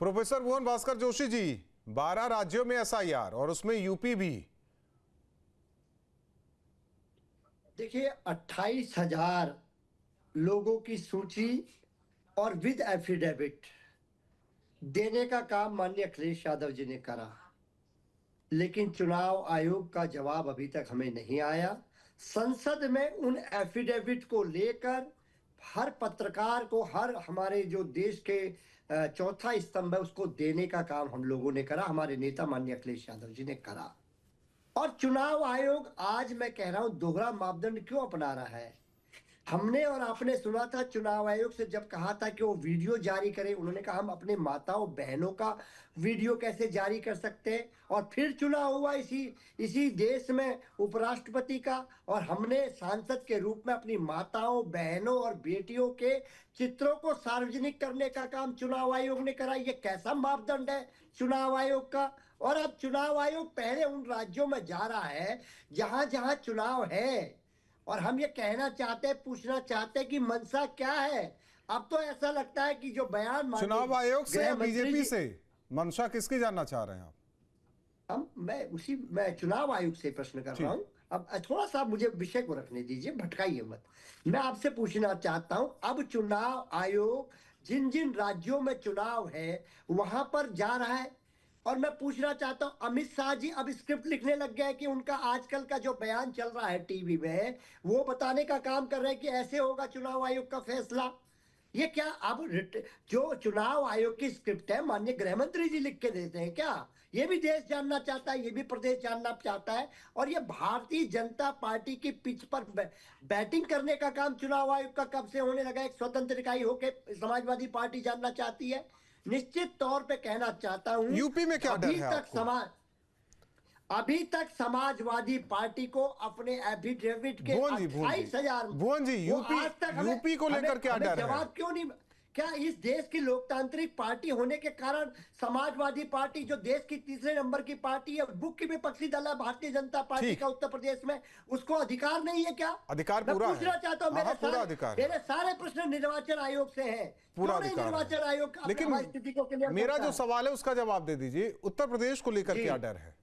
Professor भुवन भास्कर जोशी जी, 12 राज्यों में SIR और उसमें यूपी भी। देखिए 28,000 लोगों की सूची और विद एफिडेविट देने का काम माननीय अखिलेश यादव जी ने करा, लेकिन चुनाव आयोग का जवाब अभी तक हमें नहीं आया। संसद में उन एफिडेविट को लेकर हर पत्रकार को, हर हमारे जो देश के चौथा स्तंभ है उसको देने का काम हम लोगों ने करा, हमारे नेता माननीय अखिलेश यादव जी ने करा। और चुनाव आयोग आज मैं कह रहा हूं दोहरा मापदंड क्यों अपना रहा है। हमने और आपने सुना था चुनाव आयोग से जब कहा था कि वो वीडियो जारी करे, उन्होंने कहा हम अपने माताओं बहनों का वीडियो कैसे जारी कर सकते हैं। और फिर चुनाव हुआ इसी देश में उपराष्ट्रपति का, और हमने सांसद के रूप में अपनी माताओं बहनों और बेटियों के चित्रों को सार्वजनिक करने का काम चुनाव आयोग ने करा। ये कैसा मापदंड है चुनाव आयोग का। और अब चुनाव आयोग पहले उन राज्यों में जा रहा है जहां जहां चुनाव है, और हम ये कहना चाहते हैं, पूछना चाहते हैं कि मंशा क्या है। अब तो ऐसा लगता है कि जो बयान चुनाव आयोग से या बीजेपी से मंशा किसकी जानना चाह रहे हैं आप? मैं चुनाव आयोग से प्रश्न कर रहा हूं। अब थोड़ा सा मुझे विषय को रखने दीजिए, भटकाइए मत। मैं आपसे पूछना चाहता हूं, अब चुनाव आयोग जिन जिन राज्यों में चुनाव है वहां पर जा रहा है, और मैं पूछना चाहता हूं अमित शाह जी अब स्क्रिप्ट लिखने लग गए कि उनका आजकल का जो बयान चल रहा है टीवी में वो बताने का काम कर रहे हैं कि ऐसे होगा चुनाव आयोग का फैसला। ये क्या अब जो चुनाव आयोग की स्क्रिप्ट है माननीय गृह मंत्री जी लिख के देते हैं क्या? ये भी देश जानना चाहता है, ये भी प्रदेश जानना चाहता है। और ये भारतीय जनता पार्टी की पिच पर बैटिंग करने का काम चुनाव आयोग का कब से होने लगा? एक स्वतंत्र इकाई होकर समाजवादी पार्टी जानना चाहती है। निश्चित तौर पे कहना चाहता हूं, यूपी में क्या डर है आपको? अभी तक समाजवादी पार्टी को अपने एफिडेविट के 28,000 यूपी को लेकर क्या डर है? जवाब क्यों नहीं? क्या इस देश की लोकतांत्रिक पार्टी होने के कारण समाजवादी पार्टी जो देश की तीसरे नंबर की पार्टी है, मुख्य विपक्षी दल है भारतीय जनता पार्टी का उत्तर प्रदेश में, उसको अधिकार नहीं है क्या? अधिकार पूरा है। पूछना चाहता हूँ, मेरे सारे प्रश्न निर्वाचन आयोग से हैं। पूरा निर्वाचन आयोग लेकिन स्थिति को क्लियर, मेरा जो सवाल है उसका जवाब दे दीजिए। उत्तर प्रदेश को लेकर क्या डर है?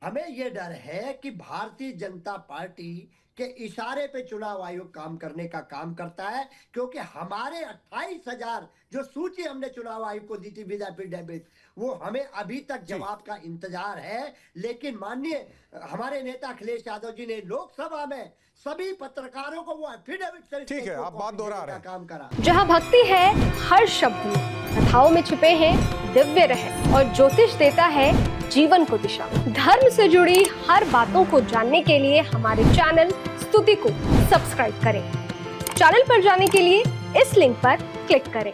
हमें यह डर है कि भारतीय जनता पार्टी के इशारे पे चुनाव आयोग काम करने का काम करता है, क्योंकि हमारे 28,000 जो सूची हमने चुनाव आयोग को दी थी विद एफिडेविट, वो हमें अभी तक जवाब का इंतजार है। लेकिन माननीय हमारे नेता अखिलेश यादव जी ने लोकसभा में सभी पत्रकारों को वो एफिडेविट से ठीक है, आप बात दोहरा रहे हैं, काम करा। जहां भक्ति है हर शब्द में, कथाओं में छिपे हैं दिव्य रहस्य, और ज्योतिष देता है जीवन को दिशा। धर्म से जुड़ी हर बातों को जानने के लिए हमारे चैनल स्तुति को सब्सक्राइब करें। चैनल पर जाने के लिए इस लिंक पर क्लिक करें।